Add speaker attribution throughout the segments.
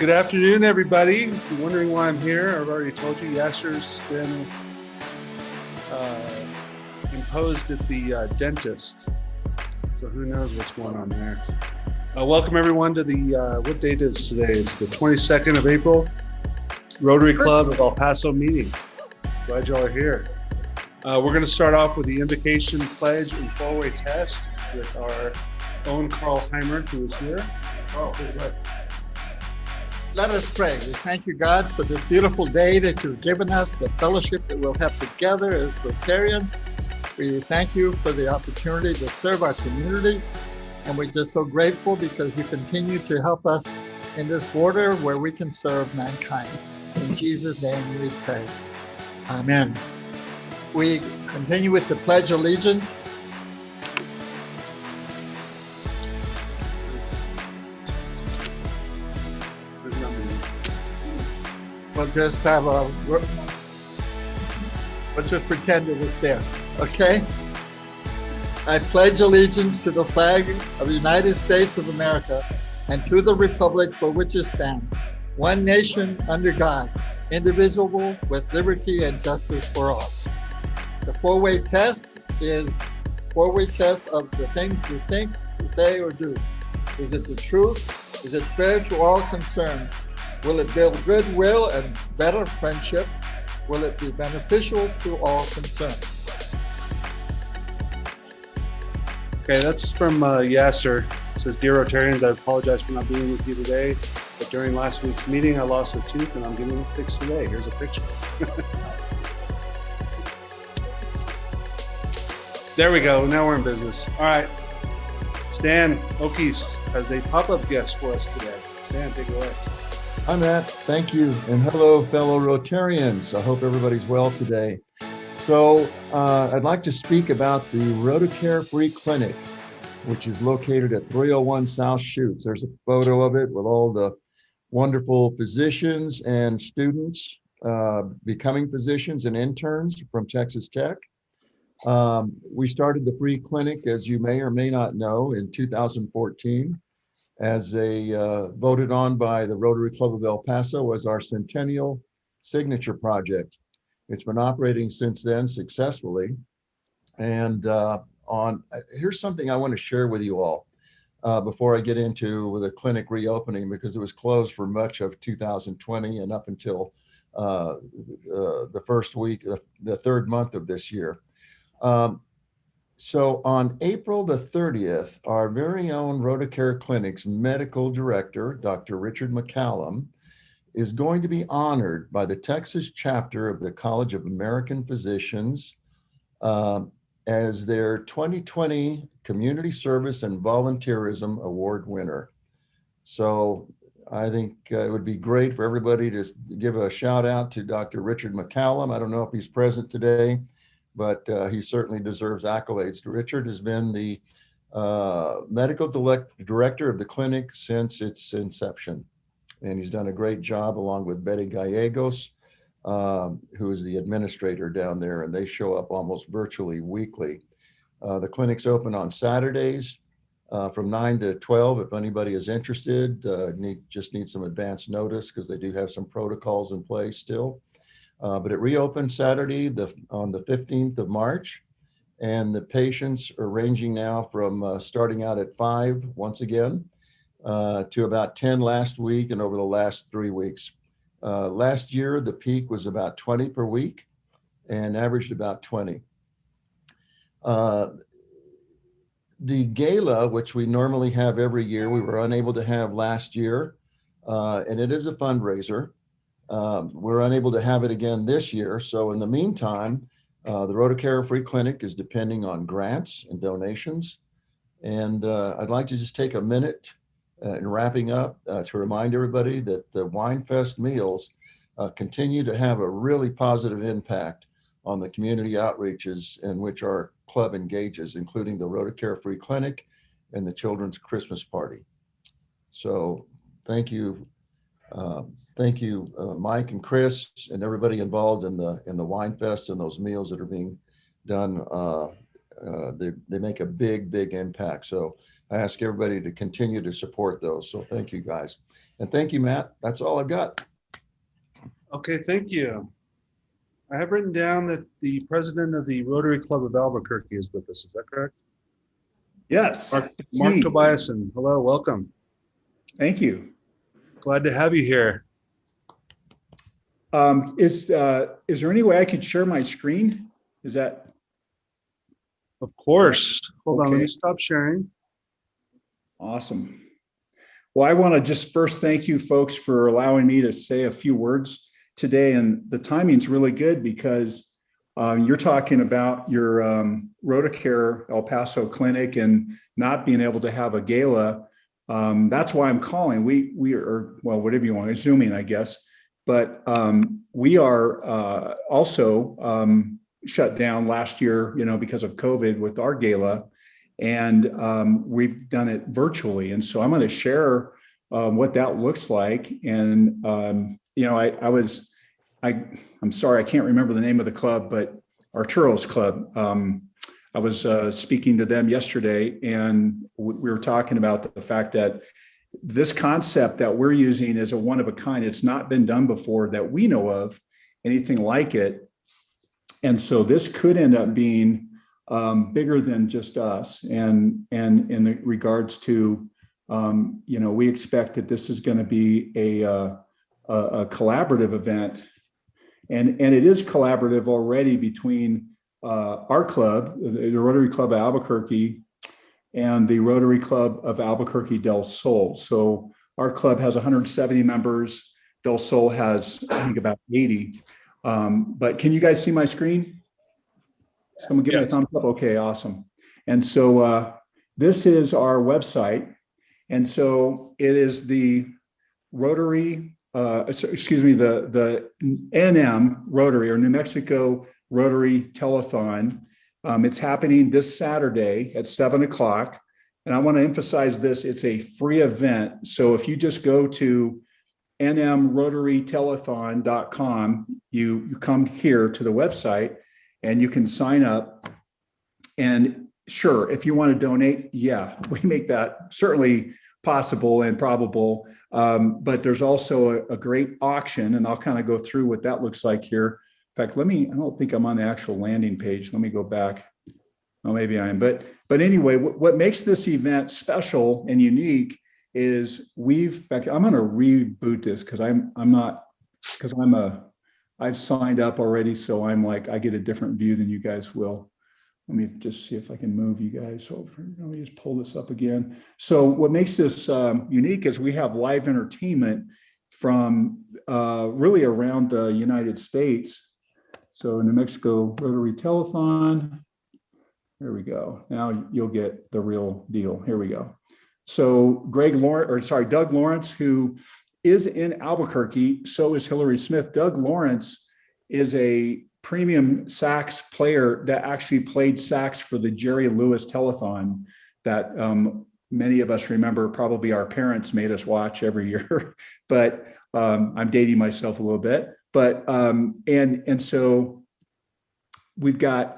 Speaker 1: Good afternoon, everybody. If you're wondering why I'm here, I've already told you Yasser's been imposed at the dentist. So who knows what's going on there. Welcome everyone to the, what date is today? It's the 22nd of April, Rotary Club of El Paso meeting. Glad y'all are here. We're going to start off with the invocation, pledge, and four-way test with our own Carl Heimer, who is here. Carl, please go ahead.
Speaker 2: Let us pray. We thank you, God, for this beautiful day that you've given us, the fellowship that we'll have together as Rotarians. We thank you for the opportunity to serve our community. And we're just so grateful because you continue to help us in this border where we can serve mankind. In Jesus' name we pray. Amen. We continue with the Pledge of Allegiance. We'll just have we'll just pretend that it's there, okay? I pledge allegiance to the flag of the United States of America and to the republic for which it stands, one nation under God, indivisible, with liberty and justice for all. The four-way test is four-way test of the things you think, you say, or do. Is it the truth? Is it fair to all concerned? Will it build goodwill and better friendship? Will it be beneficial to all concerned?
Speaker 1: Okay, that's from Yasser. It says, Dear Rotarians, I apologize for not being with you today, but during last week's meeting, I lost a tooth and I'm getting it fixed today. Here's a picture. There we go. Now we're in business. All right. Stan Okies has a pop-up guest for us today. Stan, take it away.
Speaker 3: Hi, Matt. Thank you. And hello, fellow Rotarians. I hope everybody's well today. So I'd like to speak about the RotaCare Free Clinic, which is located at 301 South Chutes. There's a photo of it with all the wonderful physicians and students, becoming physicians and interns from Texas Tech. We started the free clinic, as you may or may not know, in 2014. As voted on by the Rotary Club of El Paso as our centennial signature project. It's been operating since then successfully. And here's something I want to share with you all before I get into the clinic reopening, because it was closed for much of 2020 and up until the first week, the third month of this year. So on April the 30th, our very own RotaCare Clinic's medical director, Dr. Richard McCallum, is going to be honored by the Texas chapter of the College of American Physicians as their 2020 Community Service and Volunteerism Award winner. So I think it would be great for everybody to give a shout out to Dr. Richard McCallum. I don't know if he's present today, but he certainly deserves accolades. Richard has been the medical director of the clinic since its inception, and he's done a great job along with Betty Gallegos, who is the administrator down there, and they show up almost virtually weekly. The clinic's open on Saturdays from 9 to 12. If anybody is interested, just need some advance notice because they do have some protocols in place still. But it reopened Saturday on the 15th of March, and the patients are ranging now from starting out at 5 once again to about 10 last week and over the last 3 weeks. Last year, the peak was about 20 per week and averaged about 20. The gala, which we normally have every year, we were unable to have last year, and it is a fundraiser. We're unable to have it again this year. So in the meantime, the RotaCare Free Clinic is depending on grants and donations. And I'd like to just take a minute in wrapping up to remind everybody that the WineFest meals continue to have a really positive impact on the community outreaches in which our club engages, including the RotaCare Free Clinic and the Children's Christmas Party. So thank you. Thank you, Mike and Chris and everybody involved in the WineFest and those meals that are being done. They make a big impact. So I ask everybody to continue to support those. So thank you guys. And thank you, Matt. That's all I've got.
Speaker 1: Okay, thank you. I have written down that the president of the Rotary Club of Albuquerque is with us. Is that correct?
Speaker 4: Yes, it's
Speaker 1: Mark
Speaker 4: me.
Speaker 1: Tobiasen. Hello, welcome.
Speaker 4: Thank you.
Speaker 1: Glad to have you here.
Speaker 4: Is there any way I could share my screen? Is that
Speaker 1: Of course. Hold on, let
Speaker 4: Okay.
Speaker 1: me stop sharing.
Speaker 4: awesome? Well, I want to just first thank you folks for allowing me to say a few words today. And the timing's really good because you're talking about your RotaCare El Paso clinic and not being able to have a gala. That's why I'm calling. We are, well, whatever you want, Zooming, I guess. But we are also shut down last year, because of COVID with our gala, and we've done it virtually. And so I'm going to share what that looks like. And I'm sorry, I can't remember the name of the club, but our Churros Club. I was speaking to them yesterday, and we were talking about the fact that this concept that we're using is a one of a kind. It's not been done before that we know of, anything like it. And so this could end up being bigger than just us. And in the regards to, we expect that this is going to be a collaborative event. And it is collaborative already between our club, the Rotary Club of Albuquerque, and the Rotary Club of Albuquerque Del Sol. So our club has 170 members. Del Sol has, I think, about 80. But can you guys see my screen? Someone give me a thumbs up. Okay, awesome. And so this is our website. And so it is the Rotary, the NM Rotary, or New Mexico Rotary Telethon. It's happening this Saturday at 7:00. And I want to emphasize this, it's a free event. So if you just go to nmrotarytelethon.com, you come here to the website and you can sign up. And sure, if you want to donate, yeah, we make that certainly possible and probable. But there's also a great auction, and I'll kind of go through what that looks like here. In fact, I don't think I'm on the actual landing page. Let me go back. Oh, maybe I am. But anyway, what makes this event special and unique is in fact, I'm going to reboot this because I've signed up already. So I'm like, I get a different view than you guys will. Let me just see if I can move you guys over. Let me just pull this up again. So what makes this unique is we have live entertainment from really around the United States. So New Mexico Rotary Telethon. There we go. Now you'll get the real deal. Here we go. So Doug Lawrence, who is in Albuquerque, so is Hillary Smith. Doug Lawrence is a premium sax player that actually played sax for the Jerry Lewis Telethon that many of us remember. Probably our parents made us watch every year, but I'm dating myself a little bit. But and so we've got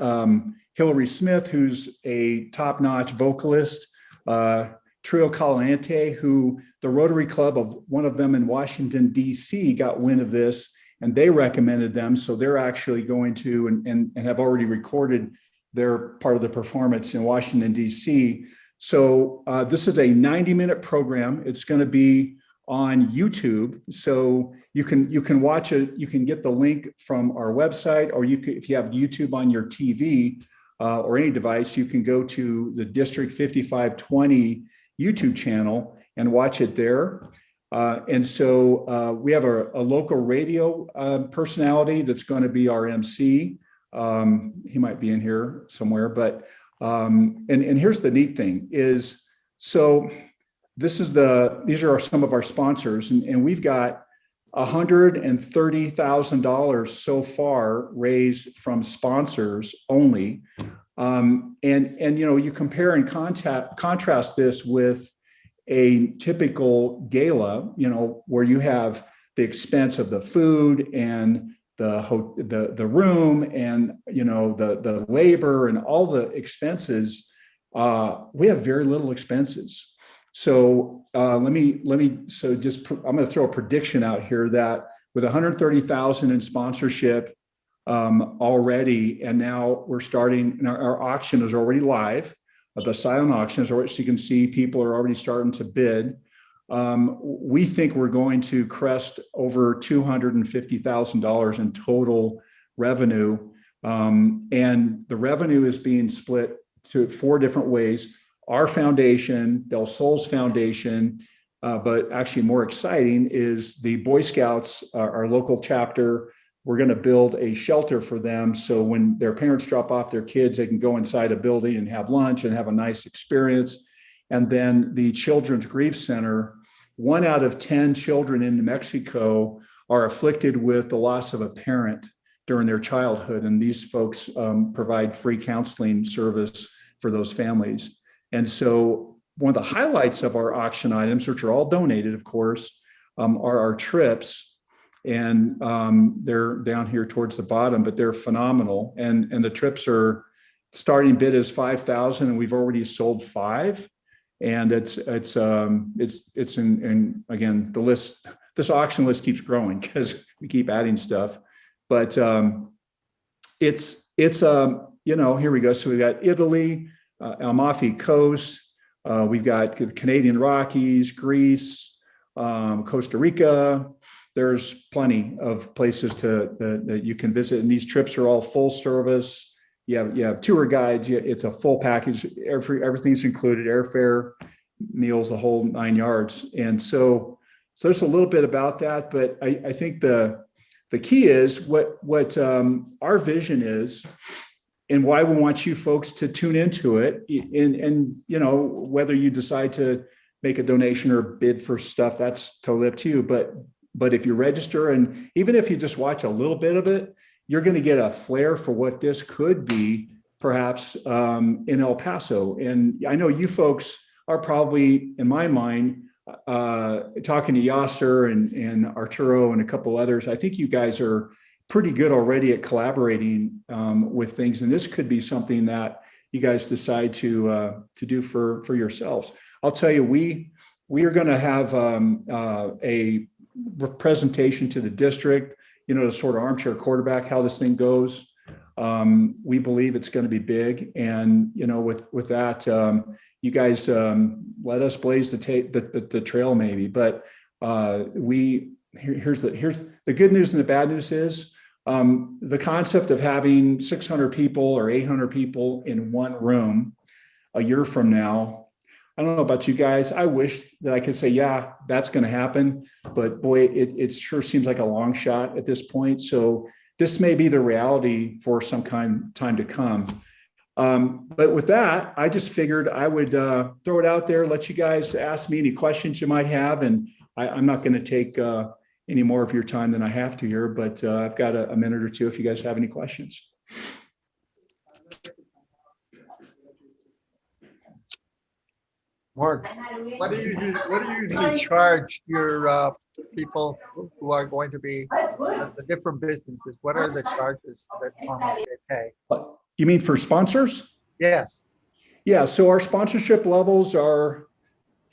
Speaker 4: Hillary Smith, who's a top-notch vocalist, Trio Calante, who the Rotary Club of one of them in Washington, D.C. got wind of this, and they recommended them. So they're actually going to and have already recorded their part of the performance in Washington, D.C. So this is a 90-minute program. It's going to be on YouTube. So you can watch it. You can get the link from our website, or if you have YouTube on your TV or any device, you can go to the District 5520 YouTube channel and watch it there. And so we have a local radio personality that's going to be our MC. He might be in here somewhere, but and here's the neat thing is, so these are some of our sponsors, and we've got $130,000 so far raised from sponsors only. And you compare and contrast this with a typical gala, where you have the expense of the food and the room and the labor and all the expenses. We have very little expenses. So so I'm going to throw a prediction out here that with 130,000 in sponsorship already, and now we're starting, and our auction is already live. The silent auction is already, so you can see people are already starting to bid. We think we're going to crest over $250,000 in total revenue. And the revenue is being split to 4 different ways. Our foundation, Del Sol's foundation, but actually more exciting is the Boy Scouts, our local chapter. We're going to build a shelter for them. So when their parents drop off their kids, they can go inside a building and have lunch and have a nice experience. And then the Children's Grief Center, 1 out of 10 children in New Mexico are afflicted with the loss of a parent during their childhood. And these folks provide free counseling service for those families. And so one of the highlights of our auction items, which are all donated, of course, are our trips. And they're down here towards the bottom, but they're phenomenal. And the trips are, starting bid is 5,000, and we've already sold 5. And it's in again, the list, this auction list keeps growing because we keep adding stuff. But it's here we go. So we got Italy, Amalfi Coast. We've got the Canadian Rockies, Greece, Costa Rica. There's plenty of places that you can visit, and these trips are all full service. You have tour guides. It's a full package. Everything's included: airfare, meals, the whole 9 yards. And so there's a little bit about that. But I think the key is what our vision is, and why we want you folks to tune into it. And whether you decide to make a donation or bid for stuff, that's totally up to you. But if you register, and even if you just watch a little bit of it, you're going to get a flair for what this could be, perhaps in El Paso. And I know you folks are probably, in my mind, talking to Yasser and Arturo and a couple others. I think you guys are pretty good already at collaborating with things, and this could be something that you guys decide to do for yourselves. I'll tell you, we are going to have a presentation to the district, to sort of armchair quarterback how this thing goes. We believe it's going to be big, and with that, you guys let us blaze the trail maybe. But here's the good news and the bad news is the concept of having 600 people or 800 people in one room a year from now. I don't know about you guys. I wish that I could say, yeah, that's going to happen. But boy, it sure seems like a long shot at this point. So this may be the reality for some time to come. But with that, I just figured I would throw it out there, let you guys ask me any questions you might have. And I'm not going to take any more of your time than I have to here, but I've got a minute or two if you guys have any questions.
Speaker 2: Mark, what do you usually charge your people who are going to be the different businesses? What are the charges that normally they pay?
Speaker 4: You mean for sponsors?
Speaker 2: Yes.
Speaker 4: Yeah. So our sponsorship levels are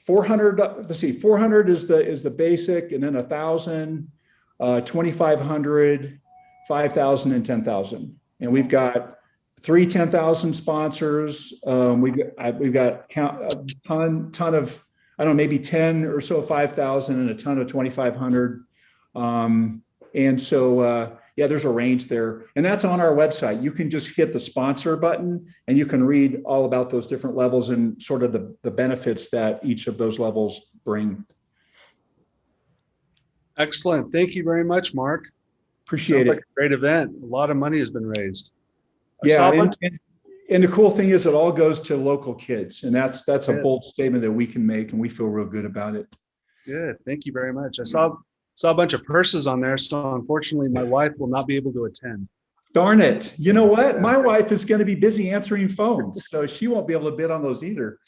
Speaker 4: 400. Let's see, 400 is the basic, and then 1,000, 2,500, 5,000, and 10,000. And we've got 3 10,000 sponsors. We've got a ton of, I don't know, maybe 10 or so 5,000 and a ton of 2,500. And so, there's a range there, and that's on our website. You can just hit the sponsor button and you can read all about those different levels and sort of the benefits that each of those levels bring.
Speaker 1: Excellent. Thank you very much, Mark.
Speaker 4: Appreciate it.
Speaker 1: Like a great event. A lot of money has been raised.
Speaker 4: And the cool thing is it all goes to local kids, and that's a bold statement that we can make, and we feel real good about it.
Speaker 1: Good. Thank you very much. I saw a bunch of purses on there, so unfortunately my wife will not be able to attend.
Speaker 4: Darn it. You know what? My wife is going to be busy answering phones, so she won't be able to bid on those either.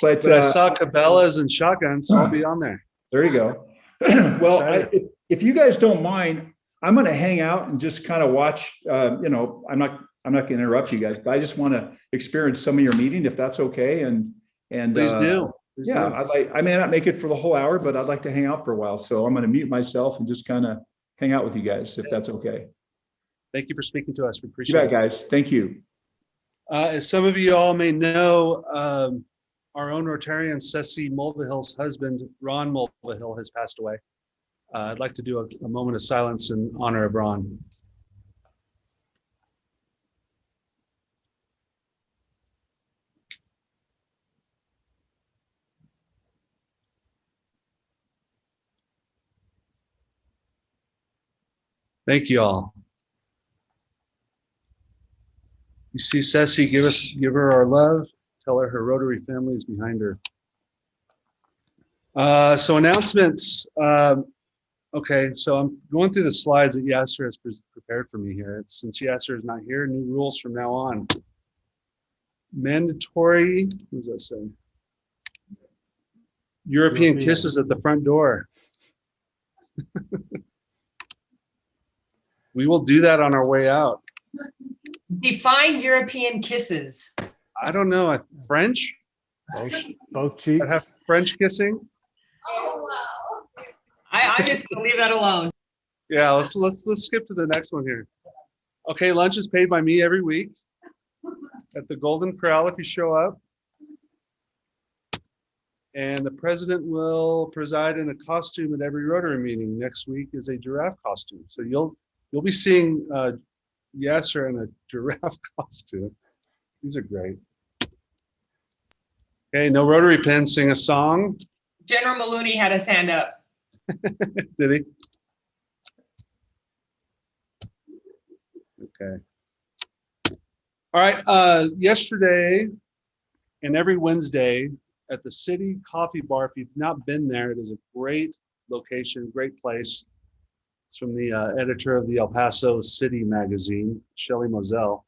Speaker 4: But
Speaker 1: I saw Cabela's and shotguns, so I'll be on there.
Speaker 4: There you go. Well, if you guys don't mind, I'm going to hang out and just kind of watch. I'm not going to interrupt you guys, but I just want to experience some of your meeting, if that's okay. And
Speaker 1: Please do. Please
Speaker 4: Yeah,
Speaker 1: do.
Speaker 4: I may not make it for the whole hour, but I'd like to hang out for a while. So I'm going to mute myself and just kind of hang out with you guys, if that's okay.
Speaker 1: Thank you for speaking to us. We
Speaker 4: You
Speaker 1: appreciate
Speaker 4: bet,
Speaker 1: it.
Speaker 4: guys. Thank you.
Speaker 1: As some of you all may know, our own Rotarian, Ceci Mulvihill's husband, Ron Mulvihill, has passed away. I'd like to do a moment of silence in honor of Ron. Thank you all. You see Ceci, give her our love. Tell her Rotary family is behind her. So announcements. Okay, so I'm going through the slides that Yasser has prepared for me here. Since Yasser is not here, new rules from now on. Mandatory, what does that say? European kisses at the front door. We will do that on our way out.
Speaker 5: Define European kisses.
Speaker 1: I don't know, French?
Speaker 6: Both
Speaker 1: I
Speaker 6: cheeks.
Speaker 1: have French kissing.
Speaker 5: I'm just gonna leave that alone.
Speaker 1: Yeah, let's skip to the next one here. Okay, lunch is paid by me every week at the Golden Corral if you show up. And the president will preside in a costume at every Rotary meeting. Next week is a giraffe costume. So you'll be seeing Yasser in a giraffe costume. These are great. Okay, no Rotary pin. Sing a song.
Speaker 5: General Maloney had his hand up.
Speaker 1: Did he? Okay. All right. Yesterday and every Wednesday at the City Coffee Bar, if you've not been there, it is a great location, great place. It's from the editor of the El Paso City magazine, Shelley Moselle.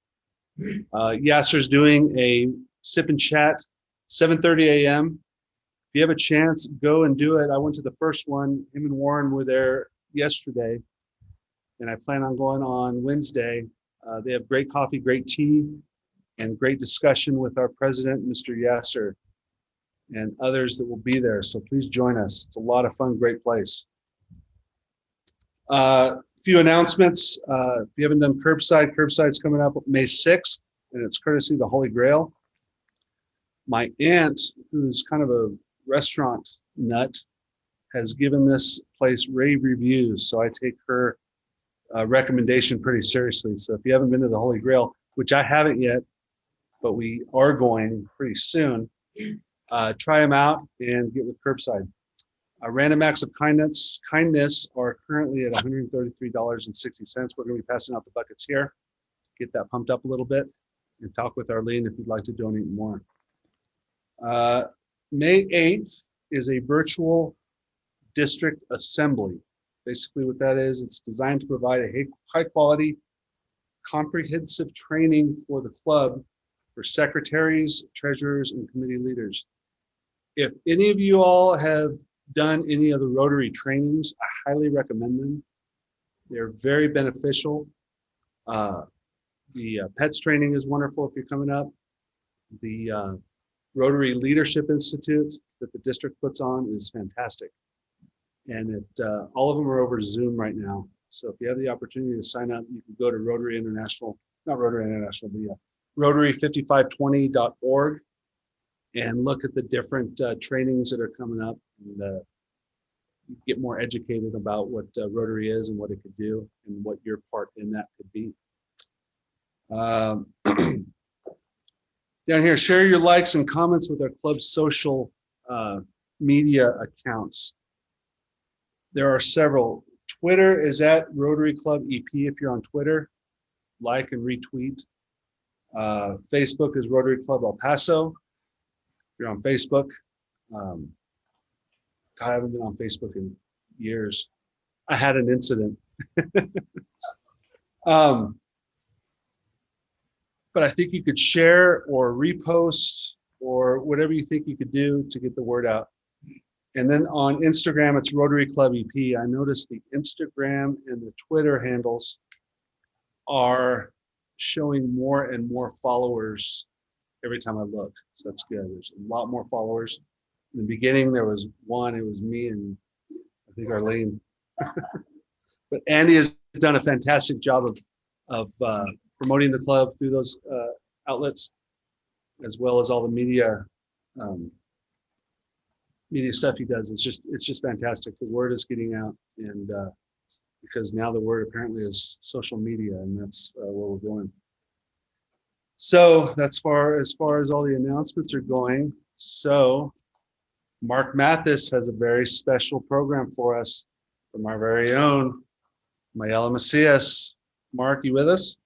Speaker 1: Yasser's doing a sip and chat, 7:30 a.m. If you have a chance, go and do it. I went to the first one. Him and Warren were there yesterday, and I plan on going on Wednesday. They have great coffee, great tea, and great discussion with our president, Mr. Yasser, and others that will be there. So please join us. It's a lot of fun, great place. Few announcements. If you haven't done curbside's coming up May 6th, and it's courtesy of the Holy Grail. My aunt, who's kind of a restaurant nut, has given this place rave reviews. So I take her recommendation pretty seriously. So if you haven't been to the Holy Grail, which I haven't yet, but we are going pretty soon, try them out and get with curbside. Random acts of kindness are currently at $133.60. We're going to be passing out the buckets here. Get that pumped up a little bit and talk with Arlene if you'd like to donate more. May 8th is a virtual district assembly. Basically what that is, it's designed to provide a high quality, comprehensive training for the club for secretaries, treasurers, and committee leaders. If any of you all have done any of the Rotary trainings, I highly recommend them. They're very beneficial. The PETS training is wonderful if you're coming up. The Rotary Leadership Institute that the district puts on is fantastic. And all of them are over Zoom right now. So if you have the opportunity to sign up, you can go to Rotary International, not Rotary International, the Rotary5520.org and look at the different trainings that are coming up and get more educated about what Rotary is and what it could do and what your part in that could be. Down here, share your likes and comments with our club's social media accounts. There are several. Twitter is at Rotary Club EP if you're on Twitter. Like and retweet. Facebook is Rotary Club El Paso. If you're on Facebook. I haven't been on Facebook in years. I had an incident. But I think you could share or repost or whatever you think you could do to get the word out. And then on Instagram, it's Rotary Club EP. I noticed the Instagram and the Twitter handles are showing more and more followers every time I look. So that's good. There's a lot more followers. In the beginning, there was one. It was me and I think Arlene. But Andy has done a fantastic job of promoting the club through those outlets, as well as all the um, media stuff he does. It's just fantastic. The word is getting out, and because now the word apparently is social media, and that's where we're going. So that's as far as all the announcements are going. So Mark Mathis has a very special program for us from our very own Mayela Macias. Mark, you with us?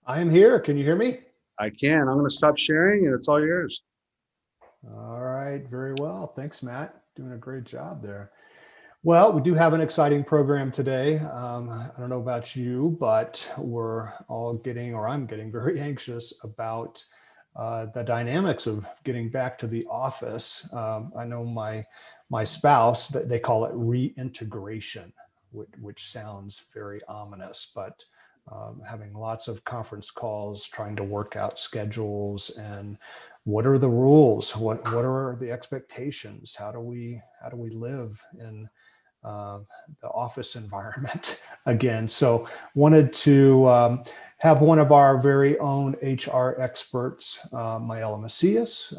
Speaker 6: I am here. Can you hear me?
Speaker 1: I can. I'm going to stop sharing, and it's all yours.
Speaker 6: All right. Very well. Thanks, Matt. Doing a great job there. Well, we do have an exciting program today. I don't know about you, but we're all getting, or I'm getting very anxious about the dynamics of getting back to the office. I know my spouse, they call it reintegration, which sounds very ominous, but having lots of conference calls, trying to work out schedules, and what are the rules? What are the expectations? How do we live in the office environment again? So wanted to have one of our very own HR experts, Mayela Macias,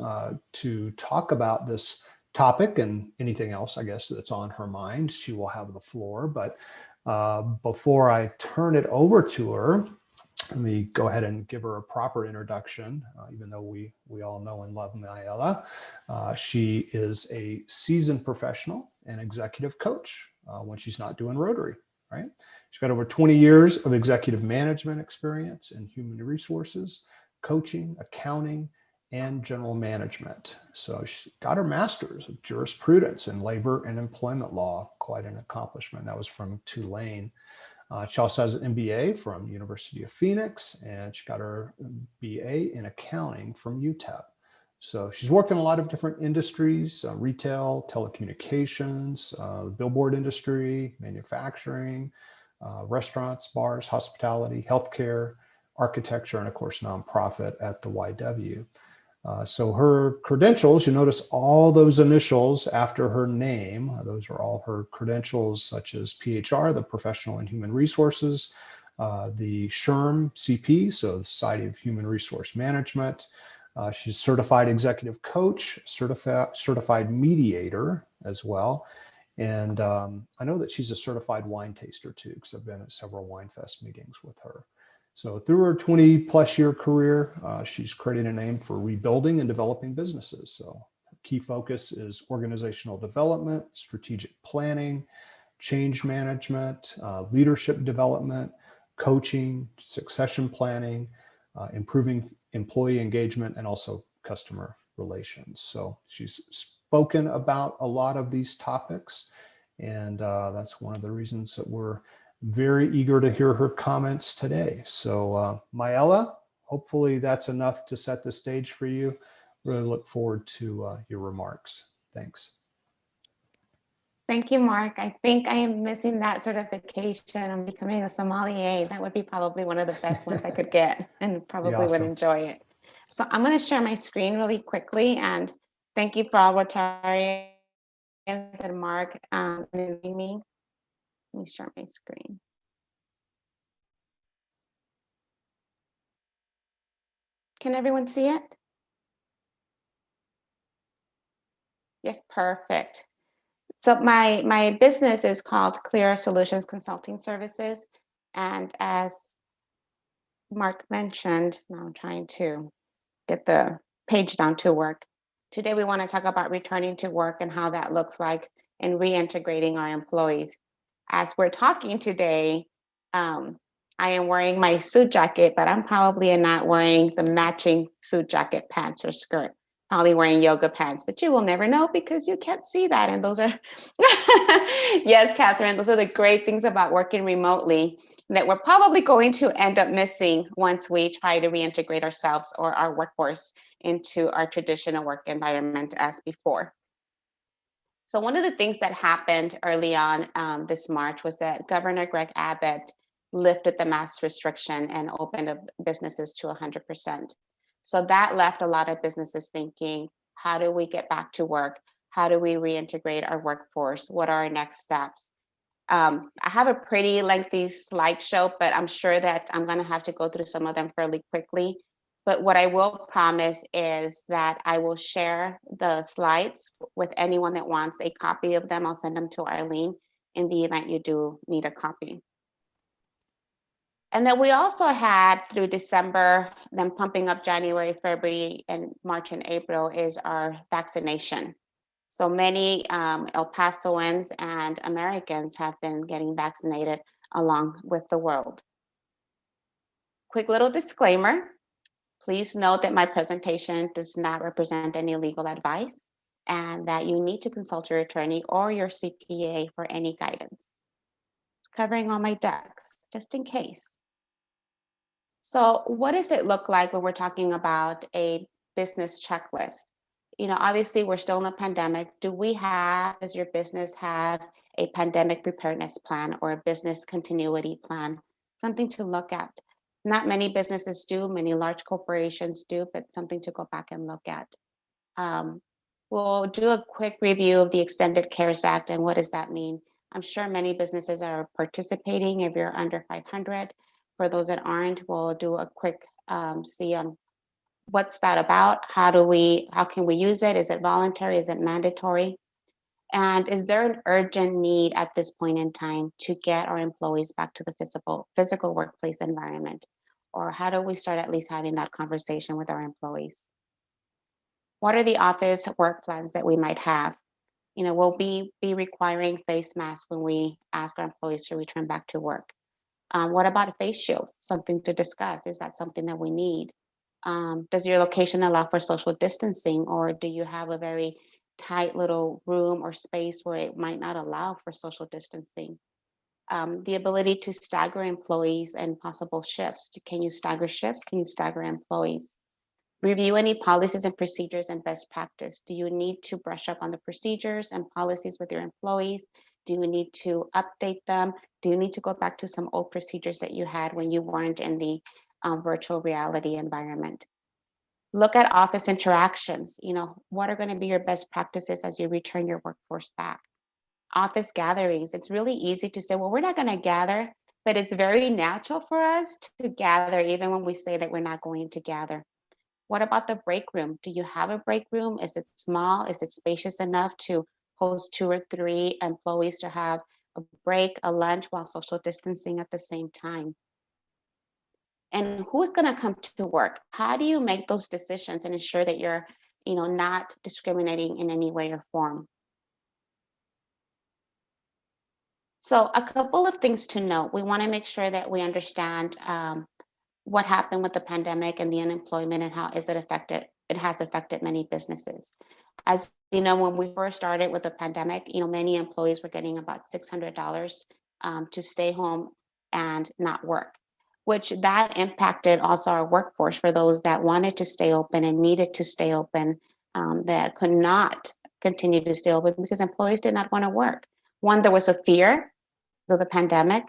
Speaker 6: to talk about this topic and anything else, I guess, that's on her mind. She will have the floor. But before I turn it over to her, let me go ahead and give her a proper introduction, even though we all know and love Mayela. She is a seasoned professional and executive coach when she's not doing Rotary, right? She's got over 20 years of executive management experience in human resources, coaching, accounting, and general management. So she got her master's of jurisprudence in labor and employment law, quite an accomplishment. That was from Tulane. She also has an MBA from University of Phoenix, and she got her BA in accounting from UTEP. So she's worked in a lot of different industries, retail, telecommunications, the billboard industry, manufacturing, restaurants, bars, hospitality, healthcare, architecture, and of course, nonprofit at the YW. So her credentials, you notice all those initials after her name. Those are all her credentials, such as PHR, the Professional in Human Resources, the SHRM CP, so the Society of Human Resource Management. She's certified executive coach, certified mediator as well. And I know that she's a certified wine taster too, because I've been at several Wine Fest meetings with her. So through her 20 plus year career, she's created a name for rebuilding and developing businesses. So her key focus is organizational development, strategic planning, change management, leadership development, coaching, succession planning, improving employee engagement, and also customer relations. So she's spoken about a lot of these topics, and that's one of the reasons that we're very eager to hear her comments today. So Mayela, hopefully that's enough to set the stage for you. Really look forward to your remarks. Thanks.
Speaker 7: Thank you, Mark. I think I am missing that certification. I'm becoming a sommelier. That would be probably one of the best ones I could get, and probably would
Speaker 6: Awesome.
Speaker 7: enjoy it. So I'm going to share my screen really quickly, and thank you for all Rotarians and Mark inviting me. Let me share my screen. Can everyone see it? Yes, perfect. So my business is called Clear Solutions Consulting Services. And as Mark mentioned, now I'm trying to get the page down to work. Today, we want to talk about returning to work and how that looks like and reintegrating our employees. As we're talking today, I am wearing my suit jacket, but I'm probably not wearing the matching suit jacket, pants, or skirt. Probably wearing yoga pants, but you will never know because you can't see that. And those are, yes, Catherine, those are the great things about working remotely that we're probably going to end up missing once we try to reintegrate ourselves or our workforce into our traditional work environment as before. So one of the things that happened early on this March was that Governor Greg Abbott lifted the mask restriction and opened up businesses to 100%. So that left a lot of businesses thinking, How do we get back to work? How do we reintegrate our workforce? What are our next steps? I have a pretty lengthy slideshow, but I'm sure that I'm going to have to go through some of them fairly quickly. But what I will promise is that I will share the slides with anyone that wants a copy of them. I'll send them to Arlene in the event you do need a copy. And then we also had through December, then pumping up January, February, and March and April is our vaccination. So many El Pasoans and Americans have been getting vaccinated along with the world. Quick little disclaimer. Please note that my presentation does not represent any legal advice and that you need to consult your attorney or your CPA for any guidance. It's covering all my ducks, just in case. So what does it look like when we're talking about a business checklist? Obviously we're still in a pandemic. Does your business have a pandemic preparedness plan or a business continuity plan? Something to look at. Not many businesses do, many large corporations do, but something to go back and look at. We'll do a quick review of the Extended CARES Act and what does that mean? I'm sure many businesses are participating if you're under 500. For those that aren't, we'll do a quick see on what's that about? How can we use it? Is it voluntary? Is it mandatory? And is there an urgent need at this point in time to get our employees back to the physical workplace environment? Or how do we start at least having that conversation with our employees? What are the office work plans that we might have? Will we be requiring face masks when we ask our employees to return back to work? What about face shields? Something to discuss. Is that something that we need? Does your location allow for social distancing, or do you have a very tight little room or space where it might not allow for social distancing? The ability to stagger employees and possible shifts. Can you stagger shifts? Can you stagger employees? Review any policies and procedures and best practice. Do you need to brush up on the procedures and policies with your employees? Do you need to update them? Do you need to go back to some old procedures that you had when you weren't in the virtual reality environment? Look at office interactions. What are going to be your best practices as you return your workforce back? Office gatherings. It's really easy to say, well, we're not going to gather, but it's very natural for us to gather even when we say that we're not going to gather. What about the break room? Do you have a break room? Is it small? Is it spacious enough to host 2 or 3 employees to have a break, a lunch while social distancing at the same time? And who's going to come to work? How do you make those decisions and ensure that you're, not discriminating in any way or form? So a couple of things to note. We want to make sure that we understand what happened with the pandemic and the unemployment and how it has affected many businesses. As you know, when we first started with the pandemic, many employees were getting about $600 to stay home and not work, which that impacted also our workforce for those that wanted to stay open and needed to stay open, that could not continue to stay open because employees did not want to work. One, there was a fear of the pandemic.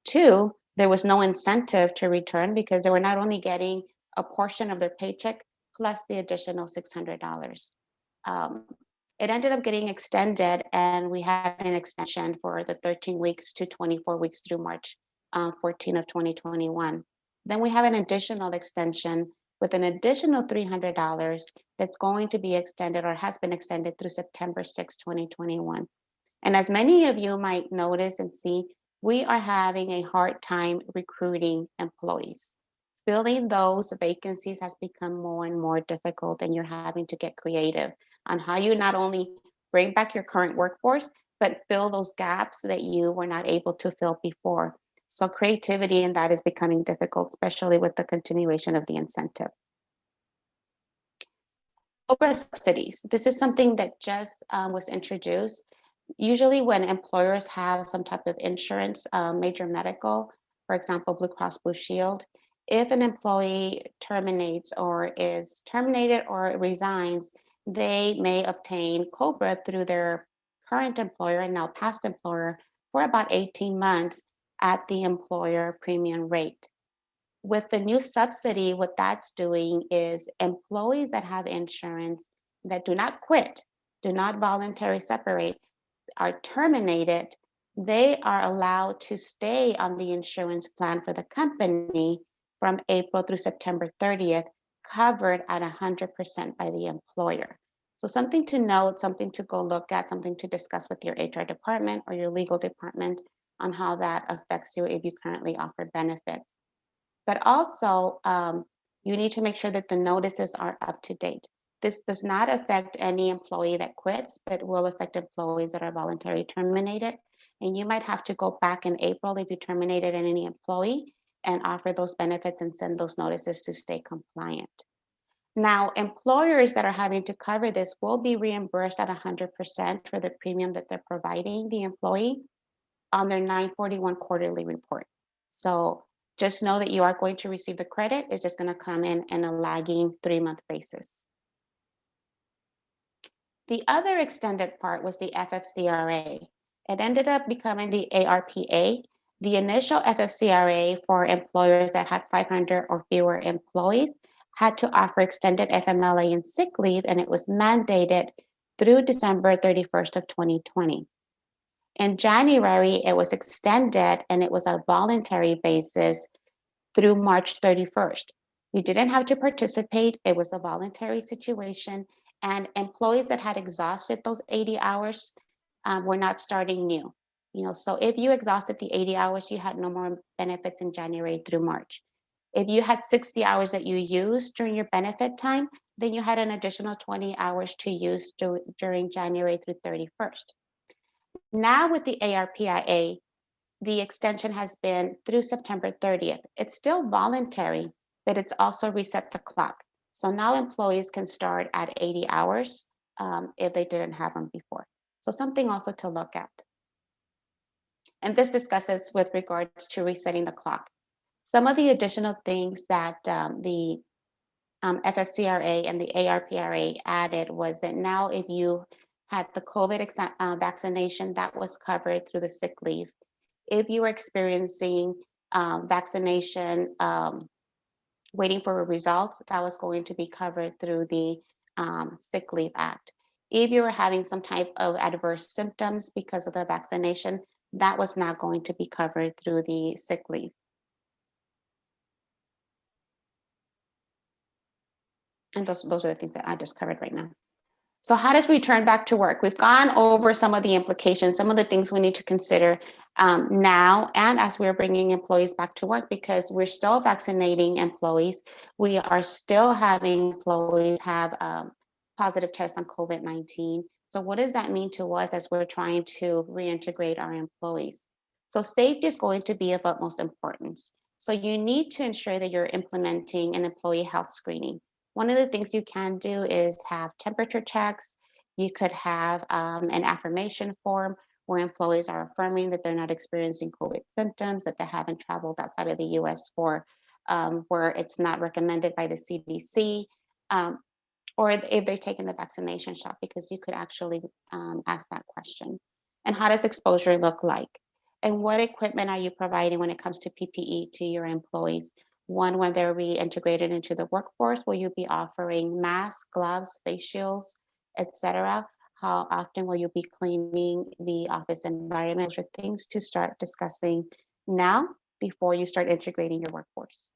Speaker 7: 2, there was no incentive to return because they were not only getting a portion of their paycheck plus the additional $600. It ended up getting extended, and we had an extension for the 13 weeks to 24 weeks through March 14 of 2021. Then we have an additional extension with an additional $300 that's going to be extended or has been extended through September 6, 2021. And as many of you might notice and see, we are having a hard time recruiting employees. Filling those vacancies has become more and more difficult, and you're having to get creative on how you not only bring back your current workforce, but fill those gaps that you were not able to fill before. So creativity in that is becoming difficult, especially with the continuation of the incentive. COBRA subsidies. This is something that just was introduced. Usually when employers have some type of insurance, major medical, for example, Blue Cross Blue Shield, if an employee terminates or is terminated or resigns, they may obtain COBRA through their current employer and now past employer for about 18 months at the employer premium rate. With the new subsidy, what that's doing is employees that have insurance that do not quit, do not voluntarily separate, are terminated, they are allowed to stay on the insurance plan for the company from April through September 30th, covered at 100% by the employer. So something to note, something to go look at, something to discuss with your HR department or your legal department on how that affects you if you currently offer benefits. But also, you need to make sure that the notices are up to date. This does not affect any employee that quits, but will affect employees that are voluntarily terminated. And you might have to go back in April if you terminated any employee and offer those benefits and send those notices to stay compliant. Now, employers that are having to cover this will be reimbursed at 100% for the premium that they're providing the employee on their 941 quarterly report. So just know that you are going to receive the credit. It's just going to come in a lagging 3-month basis. The other extended part was the FFCRA. It ended up becoming the ARPA. The initial FFCRA for employers that had 500 or fewer employees had to offer extended FMLA and sick leave, and it was mandated through December 31st of 2020. In January, it was extended, and it was a voluntary basis through March 31st. You didn't have to participate. It was a voluntary situation, and employees that had exhausted those 80 hours were not starting new. So if you exhausted the 80 hours, you had no more benefits in January through March. If you had 60 hours that you used during your benefit time, then you had an additional 20 hours to use during January through 31st. Now with the ARPIA, the extension has been through September 30th. It's still voluntary, but it's also reset the clock. So now employees can start at 80 hours if they didn't have them before. So something also to look at. And this discusses with regards to resetting the clock. Some of the additional things that the FFCRA and the ARPRA added was that now if you had the COVID vaccination, that was covered through the sick leave. If you were experiencing vaccination, waiting for results, that was going to be covered through the Sick Leave Act. If you were having some type of adverse symptoms because of the vaccination, that was not going to be covered through the sick leave. And those are the things that I just covered right now. So how does return back to work? We've gone over some of the implications, some of the things we need to consider now and as we're bringing employees back to work, because we're still vaccinating employees. We are still having employees have positive tests on COVID-19. So what does that mean to us as we're trying to reintegrate our employees? So safety is going to be of utmost importance. So you need to ensure that you're implementing an employee health screening. One of the things you can do is have temperature checks. You could have an affirmation form where employees are affirming that they're not experiencing COVID symptoms, that they haven't traveled outside of the US for where it's not recommended by the CDC, or if they've taken the vaccination shot, because you could actually ask that question. And how does exposure look like? And what equipment are you providing when it comes to PPE to your employees? One, when they're reintegrated into the workforce, will you be offering masks, gloves, face shields, etc.? How often will you be cleaning the office environment? Those are things to start discussing now before you start integrating your workforce.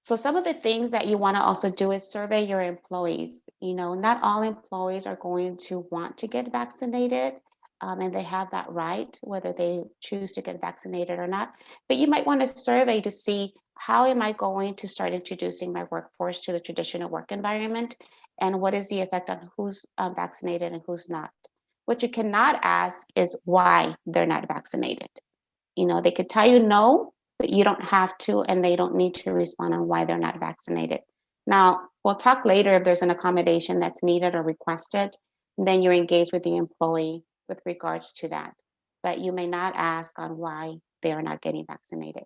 Speaker 7: So some of the things that you want to also do is survey your employees. Not all employees are going to want to get vaccinated. And they have that right, whether they choose to get vaccinated or not. But you might want to survey to see, how am I going to start introducing my workforce to the traditional work environment? And what is the effect on who's vaccinated and who's not? What you cannot ask is why they're not vaccinated. They could tell you no, but you don't have to, and they don't need to respond on why they're not vaccinated. Now, we'll talk later if there's an accommodation that's needed or requested, then you're engaged with the employee with regards to that, but you may not ask on why they are not getting vaccinated.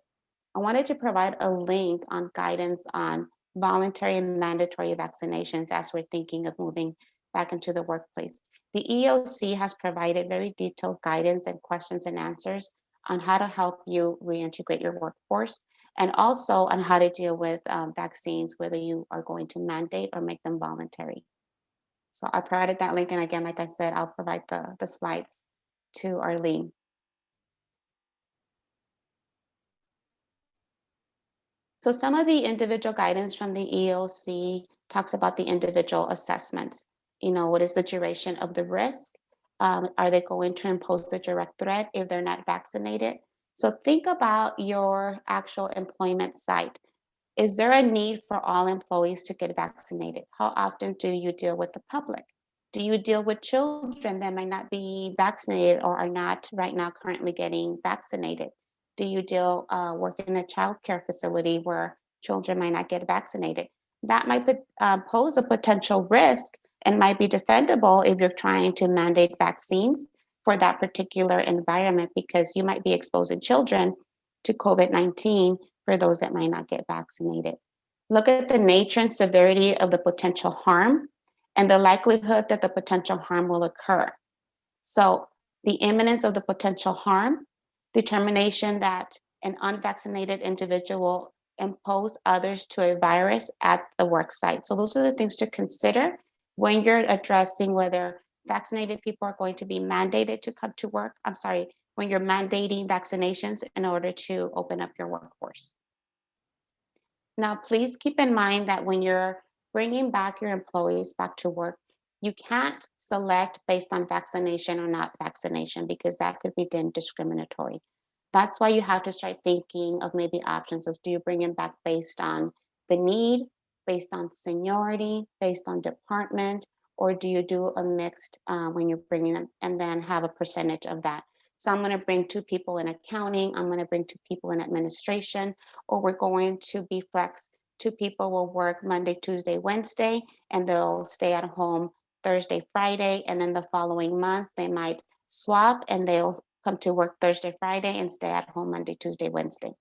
Speaker 7: I wanted to provide a link on guidance on voluntary and mandatory vaccinations as we're thinking of moving back into the workplace. The EOC has provided very detailed guidance and questions and answers on how to help you reintegrate your workforce. and also on how to deal with vaccines, whether you are going to mandate or make them voluntary. So I provided that link, and again, like I said, I'll provide the slides to Arlene. So some of the individual guidance from the EOC talks about the individual assessments. You know, what is the duration of the risk? Are they going to impose the direct threat if they're not vaccinated? So think about your actual employment site. Is there a need for all employees to get vaccinated? How often do you deal with the public? Do you deal with children that might not be vaccinated or are not right now currently getting vaccinated? Do you work in a child care facility where children might not get vaccinated? That might pose a potential risk and might be defendable if you're trying to mandate vaccines for that particular environment, because you might be exposing children to COVID-19 for those that might not get vaccinated. Look at the nature and severity of the potential harm and the likelihood that the potential harm will occur. So the imminence of the potential harm, determination that an unvaccinated individual impose others to a virus at the work site. So those are the things to consider when you're addressing whether vaccinated people are going to be mandated to come to work. I'm sorry, when you're mandating vaccinations in order to open up your workforce. Now, please keep in mind that when you're bringing back your employees back to work, you can't select based on vaccination or not vaccination, because that could be deemed discriminatory. That's why you have to start thinking of maybe options of, do you bring them back based on the need, based on seniority, based on department, or do you do a mixed when you're bringing them and then have a percentage of that? So I'm going to bring 2 people in accounting, I'm going to bring 2 people in administration, or we're going to be flex. 2 people will work Monday, Tuesday, Wednesday, and they'll stay at home Thursday, Friday, and then the following month they might swap and they'll come to work Thursday, Friday, and stay at home Monday, Tuesday, Wednesday.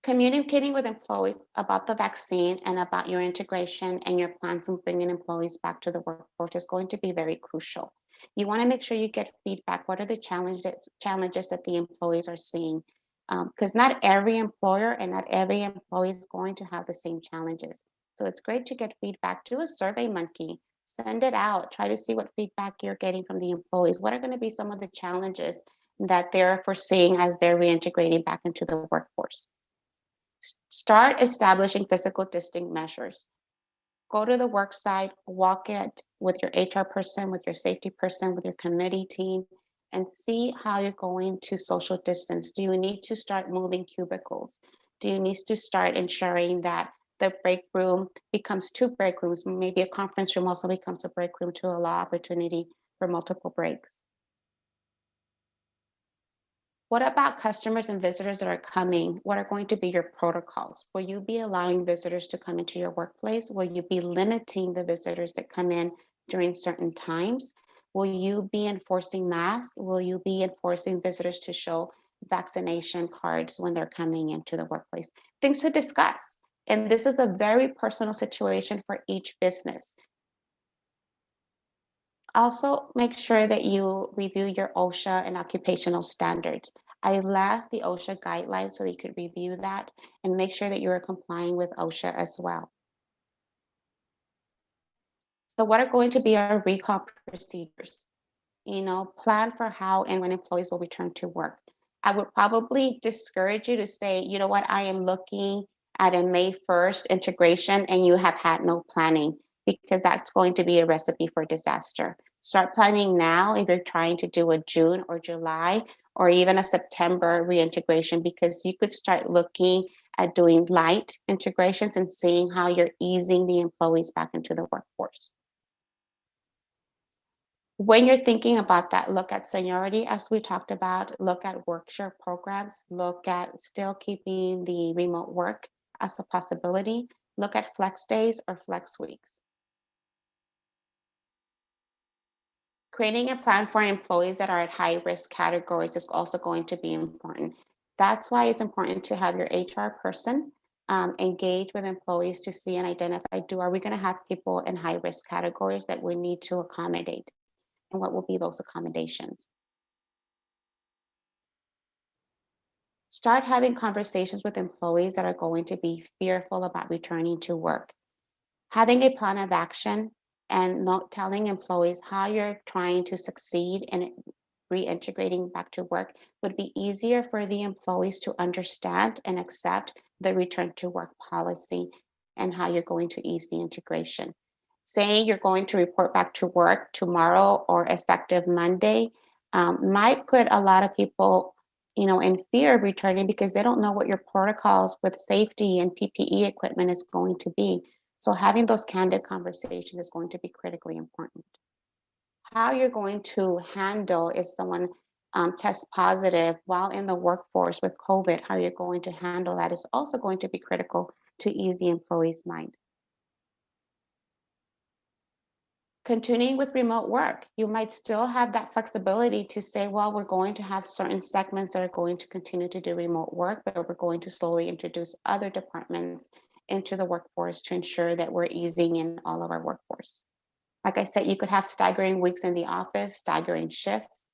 Speaker 7: Communicating with employees about the vaccine and about your integration and your plans on bringing employees back to the workforce is going to be very crucial. You want to make sure you get feedback. What are the challenges that the employees are seeing? Because not every employer and not every employee is going to have the same challenges. So it's great to get feedback. Do a survey monkey, send it out, try to see what feedback you're getting from the employees. What are going to be some of the challenges that they're foreseeing as they're reintegrating back into the workforce? Start establishing physical distancing measures. Go to the work site, walk it with your HR person, with your safety person, with your committee team, and see how you're going to social distance. Do you need to start moving cubicles? Do you need to start ensuring that the break room becomes 2 break rooms? Maybe a conference room also becomes a break room to allow opportunity for multiple breaks. What about customers and visitors that are coming? What are going to be your protocols? Will you be allowing visitors to come into your workplace? Will you be limiting the visitors that come in during certain times? Will you be enforcing masks? Will you be enforcing visitors to show vaccination cards when they're coming into the workplace? Things to discuss. And this is a very personal situation for each business. Also, make sure that you review your OSHA and occupational standards. I left the OSHA guidelines so that you could review that and make sure that you are complying with OSHA as well. So what are going to be our recall procedures? You know, plan for how and when employees will return to work. I would probably discourage you to say, you know what, I am looking at a May 1st integration and you have had no planning, because that's going to be a recipe for disaster. Start planning now if you're trying to do a June or July or even a September reintegration, because you could start looking at doing light integrations and seeing how you're easing the employees back into the workforce. When you're thinking about that, look at seniority, as we talked about, look at work share programs, look at still keeping the remote work as a possibility, look at flex days or flex weeks. Creating a plan for employees that are at high risk categories is also going to be important. That's why it's important to have your HR person engage with employees to see and identify, are we going to have people in high risk categories that we need to accommodate? And what will be those accommodations? Start having conversations with employees that are going to be fearful about returning to work. Having a plan of action and not telling employees how you're trying to succeed in reintegrating back to work would be easier for the employees to understand and accept the return to work policy and how you're going to ease the integration. Saying you're going to report back to work tomorrow or effective Monday might put a lot of people, in fear of returning because they don't know what your protocols with safety and PPE equipment is going to be. So having those candid conversations is going to be critically important. How you're going to handle if someone tests positive while in the workforce with COVID, how you're going to handle that is also going to be critical to ease the employee's mind. Continuing with remote work, you might still have that flexibility to say, well, we're going to have certain segments that are going to continue to do remote work, but we're going to slowly introduce other departments into the workforce to ensure that we're easing in all of our workforce. Like I said, you could have staggering weeks in the office, staggering shifts,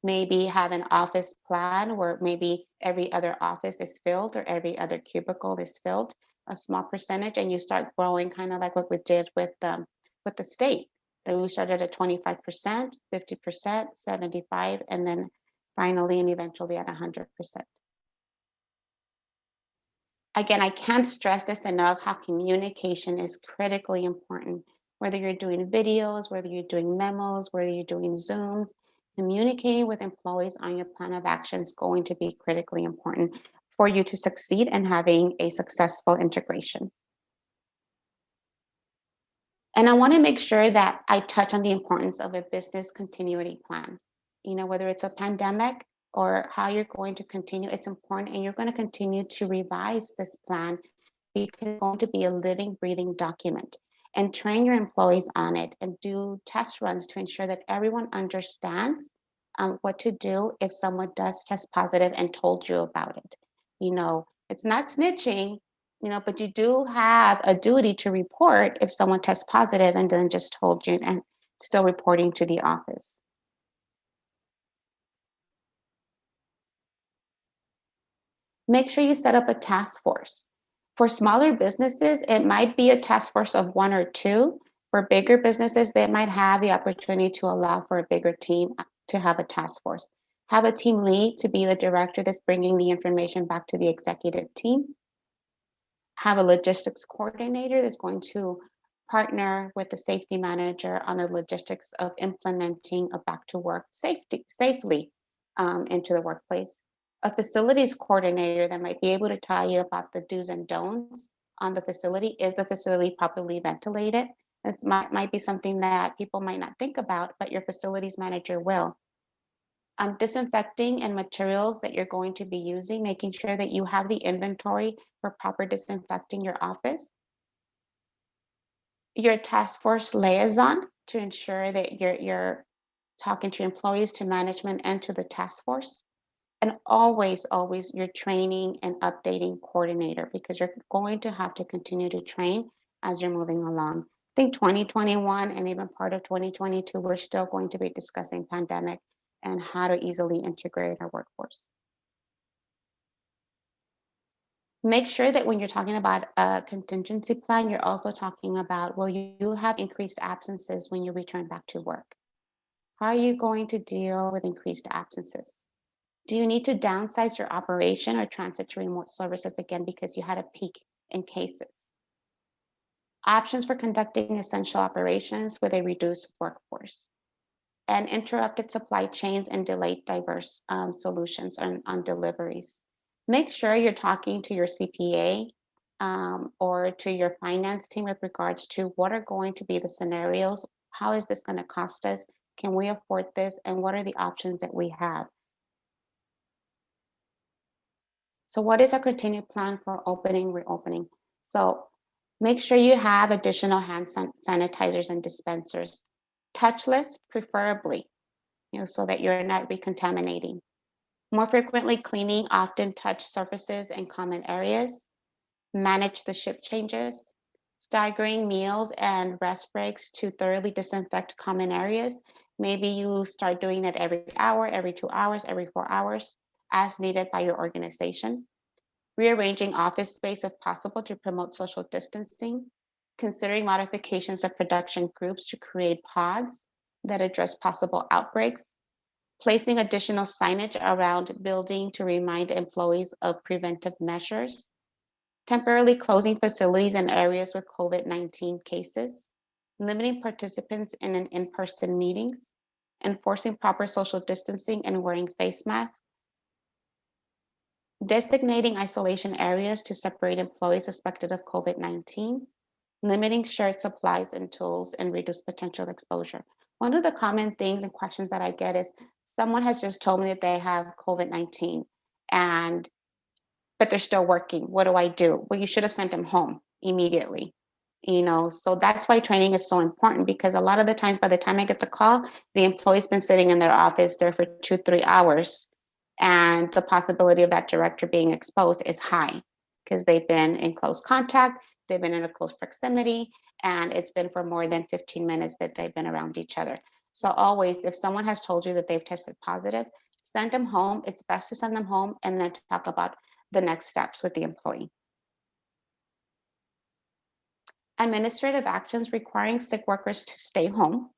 Speaker 7: maybe have an office plan where maybe every other office is filled or every other cubicle is filled, a small percentage, and you start growing kind of like what we did with the state. Then we started at 25%, 50%, 75%, and then finally and eventually at 100%. Again, I can't stress this enough how communication is critically important. Whether you're doing videos, whether you're doing memos, whether you're doing Zooms, communicating with employees on your plan of action is going to be critically important for you to succeed in having a successful integration. And I want to make sure that I touch on the importance of a business continuity plan. Whether it's a pandemic or how you're going to continue, it's important. And you're going to continue to revise this plan because it's going to be a living, breathing document. And train your employees on it and do test runs to ensure that everyone understands what to do if someone does test positive and told you about it. It's not snitching, but you do have a duty to report if someone tests positive and then just told you and still reporting to the office. Make sure you set up a task force. For smaller businesses, it might be a task force of 1 or 2. For bigger businesses, they might have the opportunity to allow for a bigger team to have a task force. Have a team lead to be the director that's bringing the information back to the executive team. Have a logistics coordinator that's going to partner with the safety manager on the logistics of implementing a back to work safely into the workplace. A facilities coordinator that might be able to tell you about the do's and don'ts on the facility. Is the facility properly ventilated? It might be something that people might not think about, but your facilities manager will. Disinfecting and materials that you're going to be using, making sure that you have the inventory for proper disinfecting your office. Your task force liaison to ensure that you're talking to your employees, to management, and to the task force. And always your training and updating coordinator, because you're going to have to continue to train as you're moving along. I think 2021 and even part of 2022, we're still going to be discussing pandemic and how to easily integrate our workforce. Make sure that when you're talking about a contingency plan, you're also talking about, will you have increased absences when you return back to work? How are you going to deal with increased absences? Do you need to downsize your operation or transit to remote services again because you had a peak in cases? Options for conducting essential operations with a reduced workforce, and interrupted supply chains and delayed diverse solutions on deliveries. Make sure you're talking to your CPA or to your finance team with regards to what are going to be the scenarios. How is this going to cost us? Can we afford this? And what are the options that we have? So what is our continued plan for opening, reopening? So make sure you have additional hand sanitizers and dispensers. Touchless, preferably, so that you're not recontaminating. More frequently cleaning often touch surfaces and common areas. Manage the shift changes. Staggering meals and rest breaks to thoroughly disinfect common areas. Maybe you start doing it every hour, every 2 hours, every 4 hours. as needed by your organization, rearranging office space if possible to promote social distancing, considering modifications of production groups to create pods that address possible outbreaks, placing additional signage around building to remind employees of preventive measures, temporarily closing facilities in areas with COVID-19 cases, limiting participants in in-person meetings, enforcing proper social distancing and wearing face masks, designating isolation areas to separate employees suspected of COVID-19, limiting shared supplies and tools, and reduce potential exposure. One of the common things and questions that I get is someone has just told me that they have COVID-19 but they're still working. What do I do? Well, you should have sent them home immediately. So that's why training is so important, because a lot of the times by the time I get the call, the employee's been sitting in their office there for 2-3 hours, and the possibility of that director being exposed is high because they've been in close contact, they've been in a close proximity, and it's been for more than 15 minutes that they've been around each other. So always, if someone has told you that they've tested positive, send them home. It's best to send them home and then talk about the next steps with the employee. Administrative actions requiring sick workers to stay home.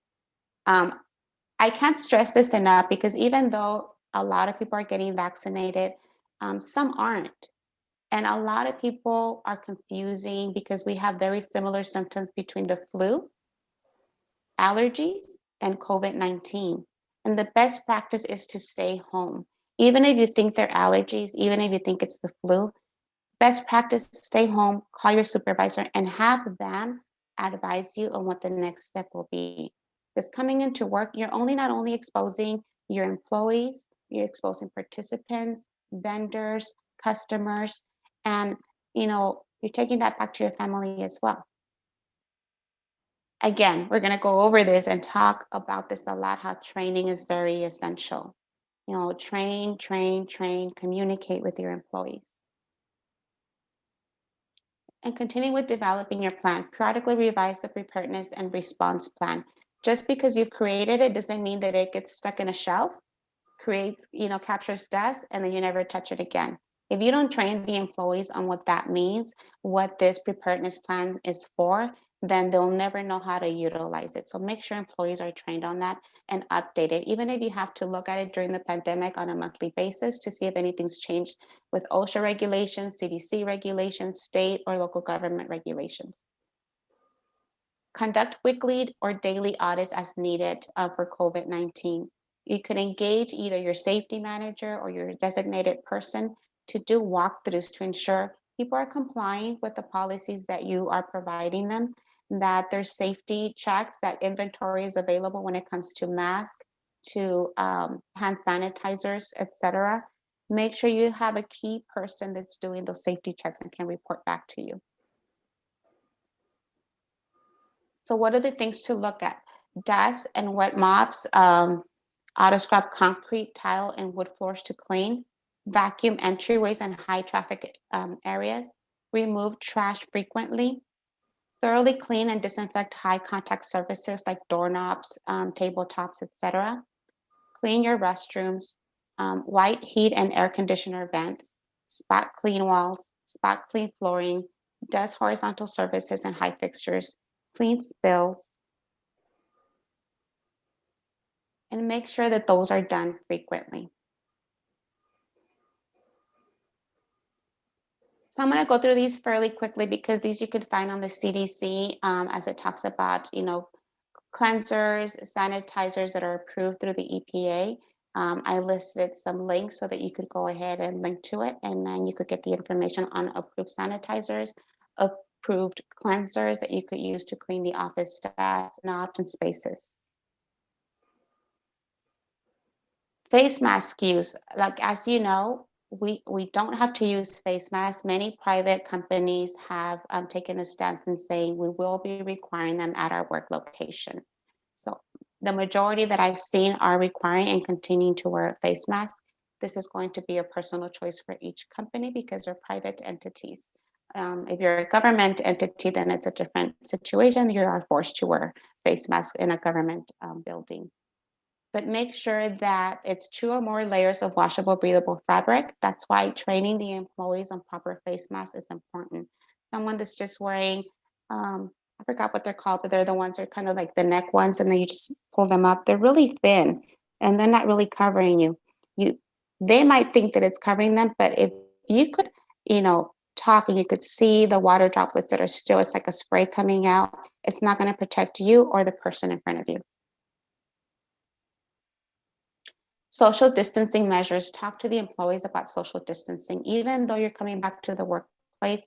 Speaker 7: I can't stress this enough, because even though a lot of people are getting vaccinated, some aren't. And a lot of people are confusing because we have very similar symptoms between the flu, allergies, and COVID-19. And the best practice is to stay home. Even if you think they're allergies, even if you think it's the flu, best practice, stay home, call your supervisor, and have them advise you on what the next step will be. Because coming into work, you're not only exposing your employees, you're exposing participants, vendors, customers, and you're taking that back to your family as well. Again, we're going to go over this and talk about this a lot, how training is very essential. Train, communicate with your employees. And continue with developing your plan. Periodically revise the preparedness and response plan. Just because you've created it doesn't mean that it gets stuck in a shelf, captures dust, and then you never touch it again. If you don't train the employees on what that means, what this preparedness plan is for, then they'll never know how to utilize it. So make sure employees are trained on that and updated, even if you have to look at it during the pandemic on a monthly basis to see if anything's changed with OSHA regulations, CDC regulations, state or local government regulations. Conduct weekly or daily audits as needed for COVID-19. You could engage either your safety manager or your designated person to do walkthroughs to ensure people are complying with the policies that you are providing them, that there's safety checks, that inventory is available when it comes to masks, to hand sanitizers, etc. Make sure you have a key person that's doing those safety checks and can report back to you. So what are the things to look at? Dust and wet mops, auto scrub concrete, tile, and wood floors to clean, vacuum entryways and high traffic areas, remove trash frequently, thoroughly clean and disinfect high contact surfaces like doorknobs, tabletops, etc. Clean your restrooms, white heat and air conditioner vents, spot clean walls, spot clean flooring, dust horizontal surfaces and high fixtures, clean spills, and make sure that those are done frequently. So I'm going to go through these fairly quickly because these you could find on the CDC as it talks about, cleansers, sanitizers that are approved through the EPA. I listed some links so that you could go ahead and link to it, and then you could get the information on approved sanitizers, approved cleansers that you could use to clean the office desks, knobs, and spaces. Face mask use, as you know, we don't have to use face masks. Many private companies have taken a stance in saying we will be requiring them at our work location. So the majority that I've seen are requiring and continuing to wear a face mask. This is going to be a personal choice for each company because they're private entities. If you're a government entity, then it's a different situation. You are forced to wear face masks in a government building. but make sure that it's 2 or more layers of washable, breathable fabric. That's why training the employees on proper face masks is important. Someone that's just wearing, I forgot what they're called, but they're the ones that are kind of like the neck ones, and then you just pull them up. They're really thin, and they're not really covering you. They might think that it's covering them, but if you could, talk and you could see the water droplets that are still, it's like a spray coming out, it's not going to protect you or the person in front of you. Social distancing measures, talk to the employees about social distancing. Even though you're coming back to the workplace,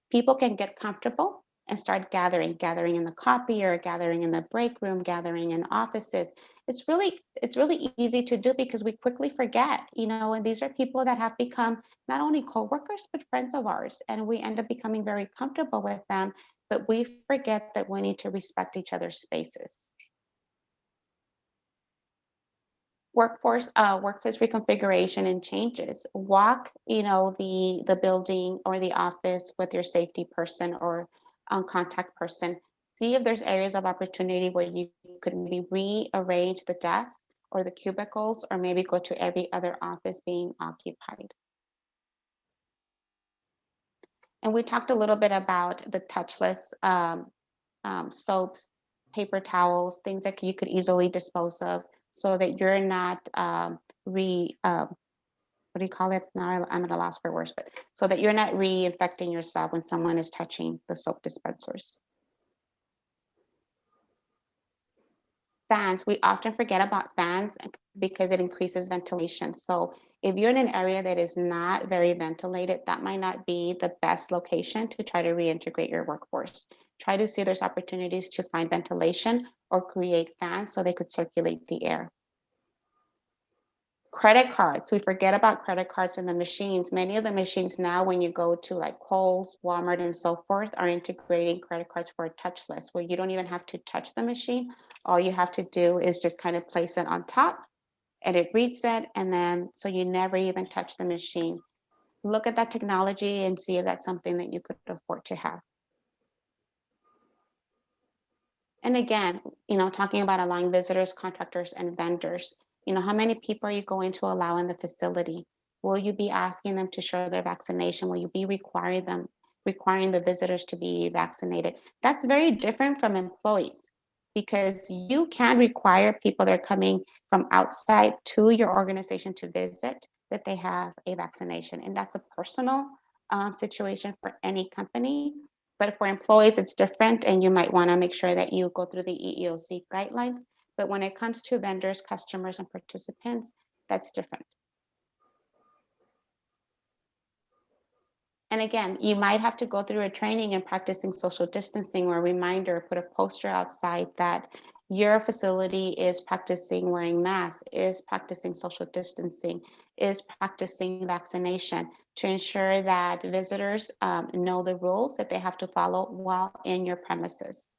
Speaker 7: people can get comfortable and start gathering in the copier, gathering in the break room, gathering in offices. It's really easy to do because we quickly forget, and these are people that have become not only coworkers, but friends of ours. And we end up becoming very comfortable with them, but we forget that we need to respect each other's spaces. Workforce reconfiguration and changes. Walk, the building or the office with your safety person or contact person. See if there's areas of opportunity where you could maybe rearrange the desk or the cubicles, or maybe go to every other office being occupied. And we talked a little bit about the touchless soaps, paper towels, things that you could easily dispose of, so that you're not what do you call it? Now I'm at a loss for words, but so that you're not reinfecting yourself when someone is touching the soap dispensers. Fans, we often forget about fans because it increases ventilation. So if you're in an area that is not very ventilated, that might not be the best location to try to reintegrate your workforce. Try to see if there's opportunities to find ventilation or create fans so they could circulate the air. Credit cards, we forget about credit cards in the machines. Many of the machines now, when you go to like Kohl's, Walmart, and so forth, are integrating credit cards for a touchless, where you don't even have to touch the machine. All you have to do is just kind of place it on top, and it reads it, and then so you never even touch the machine. Look at that technology and see if that's something that you could afford to have. And again, talking about allowing visitors, contractors, and vendors. How many people are you going to allow in the facility? Will you be asking them to show their vaccination? Will you be requiring the visitors to be vaccinated? That's very different from employees, because you can require people that are coming from outside to your organization to visit that they have a vaccination. And that's a personal situation for any company. But for employees, it's different, and you might want to make sure that you go through the EEOC guidelines. But when it comes to vendors, customers, and participants, that's different. And again, you might have to go through a training in practicing social distancing, or a reminder, put a poster outside that your facility is practicing wearing masks, is practicing social distancing, is practicing vaccination, to ensure that visitors know the rules that they have to follow while in your premises.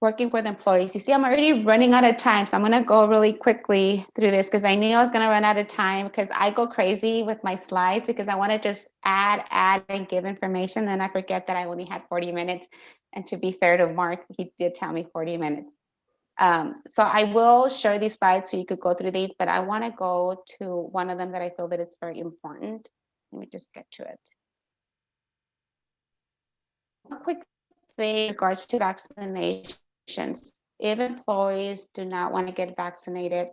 Speaker 7: Working with employees. You see, I'm already running out of time, so I'm going to go really quickly through this because I knew I was going to run out of time, because I go crazy with my slides because I want to just add, and give information. Then I forget that I only had 40 minutes. And to be fair to Mark, he did tell me 40 minutes. So I will share these slides so you could go through these, but I want to go to one of them that I feel that it's very important. Let me just get to it. A quick thing in regards to vaccinations. If employees do not want to get vaccinated,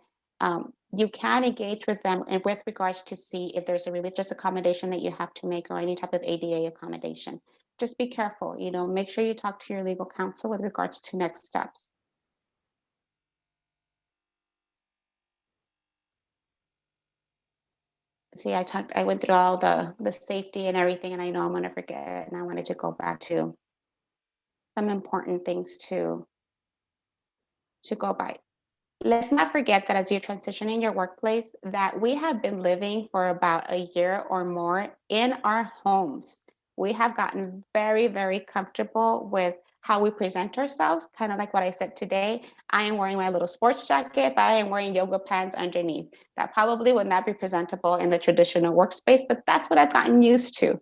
Speaker 7: you can engage with them and with regards to see if there's a religious accommodation that you have to make, or any type of ADA accommodation. Just be careful, make sure you talk to your legal counsel with regards to next steps. See, I went through all the safety and everything, and I know I'm going to forget, and I wanted to go back to some important things to go by. Let's not forget that as you're transitioning your workplace, that we have been living for about a year or more in our homes. We have gotten very, very comfortable with how we present ourselves, kind of like what I said today. I am wearing my little sports jacket, but I am wearing yoga pants underneath. That probably would not be presentable in the traditional workspace, but that's what I've gotten used to.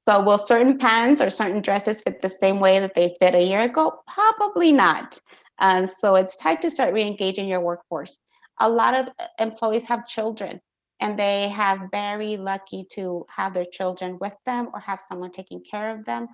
Speaker 7: So will certain pants or certain dresses fit the same way that they fit a year ago? Probably not. And so it's time to start re-engaging your workforce. A lot of employees have children, and they have very lucky to have their children with them or have someone taking care of them.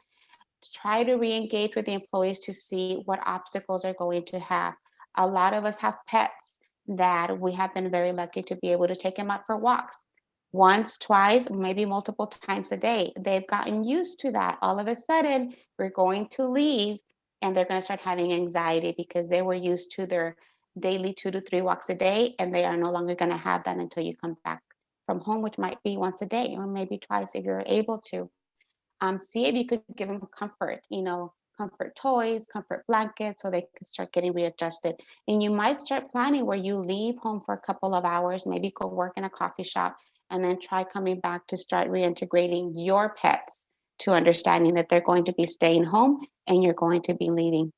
Speaker 7: Try to re-engage with the employees to see what obstacles are going to have. A lot of us have pets that we have been very lucky to be able to take them out for walks once, twice, maybe multiple times a day. They've gotten used to that. All of a sudden, we're going to leave and they're going to start having anxiety because they were used to their daily 2 to 3 walks a day, and they are no longer going to have that until you come back from home, which might be once a day or maybe twice if you're able to. See if you could give them comfort, comfort toys, comfort blankets, so they could start getting readjusted. And you might start planning where you leave home for a couple of hours, maybe go work in a coffee shop, and then try coming back to start reintegrating your pets to understanding that they're going to be staying home and you're going to be leaving.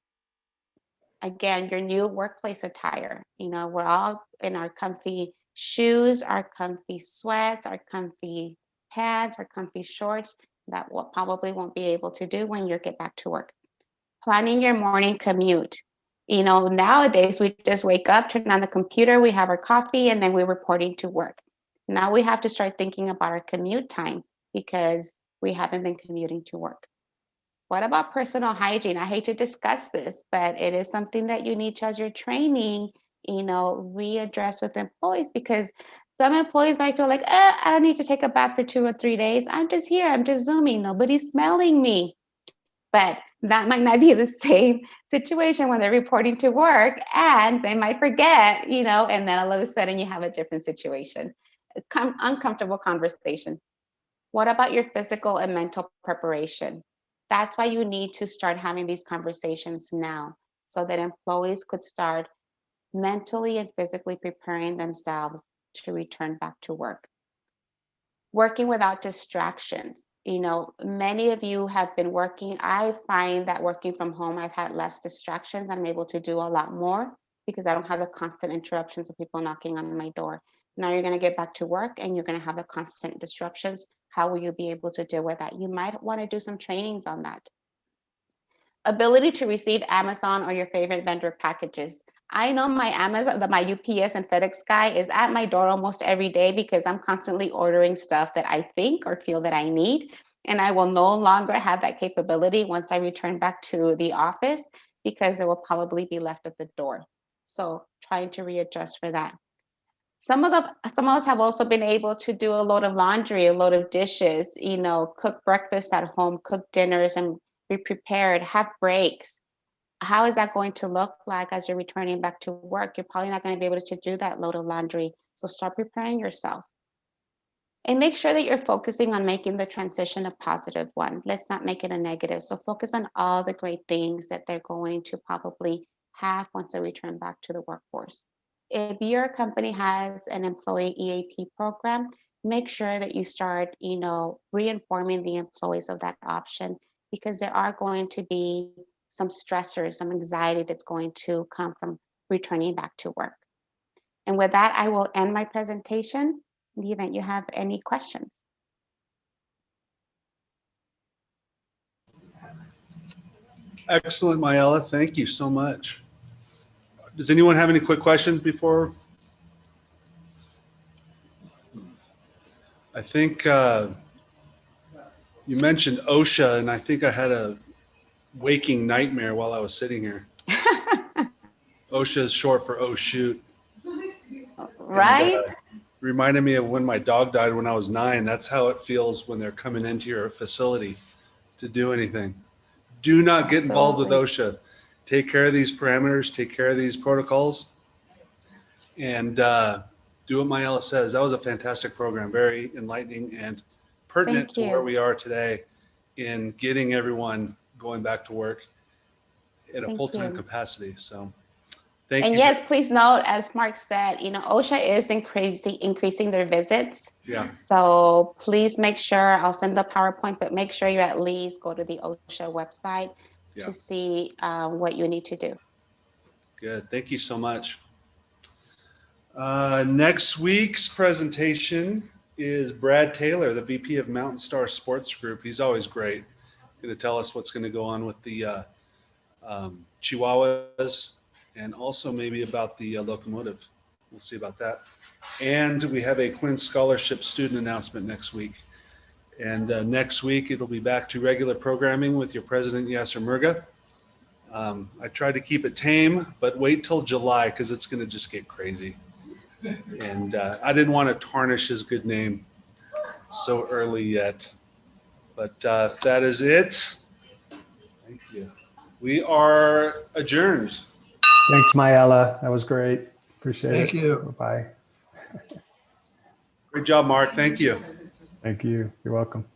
Speaker 7: Again, your new workplace attire. We're all in our comfy shoes, our comfy sweats, our comfy pants, our comfy shorts that will probably won't be able to do when you get back to work. Planning your morning commute. Nowadays we just wake up, turn on the computer, we have our coffee, and then we're reporting to work. Now we have to start thinking about our commute time because we haven't been commuting to work. What about personal hygiene? I hate to discuss this, but it is something that you need to, as you're training, readdress with employees, because some employees might feel like, I don't need to take a bath for 2 or 3 days. I'm just here. I'm just Zooming. Nobody's smelling me. But that might not be the same situation when they're reporting to work, and they might forget, and then all of a sudden you have a different situation, uncomfortable conversation. What about your physical and mental preparation? That's why you need to start having these conversations now so that employees could start mentally and physically preparing themselves to return back to work. Working without distractions. Many of you have been working. I find that working from home, I've had less distractions. I'm able to do a lot more because I don't have the constant interruptions of people knocking on my door. Now you're going to get back to work and you're going to have the constant disruptions. How will you be able to deal with that? You might want to do some trainings on that. Ability to receive Amazon or your favorite vendor packages. I know my Amazon, my UPS and FedEx guy is at my door almost every day because I'm constantly ordering stuff that I think or feel that I need. And I will no longer have that capability once I return back to the office because they will probably be left at the door. So trying to readjust for that. Some of us have also been able to do a load of laundry, a load of dishes, cook breakfast at home, cook dinners and be prepared, have breaks. How is that going to look like as you're returning back to work? You're probably not going to be able to do that load of laundry. So start preparing yourself. And make sure that you're focusing on making the transition a positive one. Let's not make it a negative. So focus on all the great things that they're going to probably have once they return back to the workforce. If your company has an employee EAP program, make sure that you start, reinforming the employees of that option, because there are going to be some stressors, some anxiety that's going to come from returning back to work. And with that, I will end my presentation in the event you have any questions.
Speaker 1: Excellent, Mayela. Thank you so much. Does anyone have any quick questions before? I think you mentioned OSHA, and I think I had a waking nightmare while I was sitting here. OSHA is short for oh shoot.
Speaker 7: Right?
Speaker 1: And, reminded me of when my dog died when I was 9. That's how it feels when they're coming into your facility to do anything. Do not get involved with OSHA. Take care of these parameters, take care of these protocols, and do what Mayela says. That was a fantastic program, very enlightening and pertinent to where we are today in getting everyone going back to work in a full-time capacity. So thank you.
Speaker 7: And yes, please note, as Mark said, OSHA is increasing their visits.
Speaker 1: Yeah.
Speaker 7: So please make sure, I'll send the PowerPoint, but make sure you at least go to the OSHA website to see what you need to do.
Speaker 1: Good. Thank you so much. Next week's presentation is Brad Taylor, the VP of Mountain Star Sports Group. He's always great. Going to tell us what's going to go on with the Chihuahuas and also maybe about the locomotive. We'll see about that. And we have a Quinn Scholarship student announcement next week. And next week, it'll be back to regular programming with your president, Yasser Murga. I tried to keep it tame, but wait till July because it's going to just get crazy. And I didn't want to tarnish his good name so early yet. But that is it. Thank you. We are adjourned.
Speaker 6: Thanks, Mayela. That was great. Appreciate it.
Speaker 2: Thank you.
Speaker 6: Bye.
Speaker 1: Great job, Mark. Thank you.
Speaker 6: Thank you. You're welcome.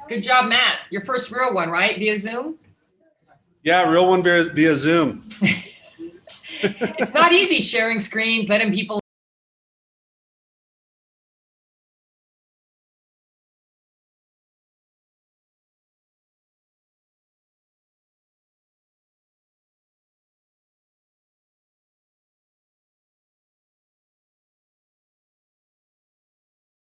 Speaker 5: Good job, Matt. Your first real one, right? Via Zoom?
Speaker 1: Yeah, real one via Zoom.
Speaker 5: It's not easy sharing screens, letting people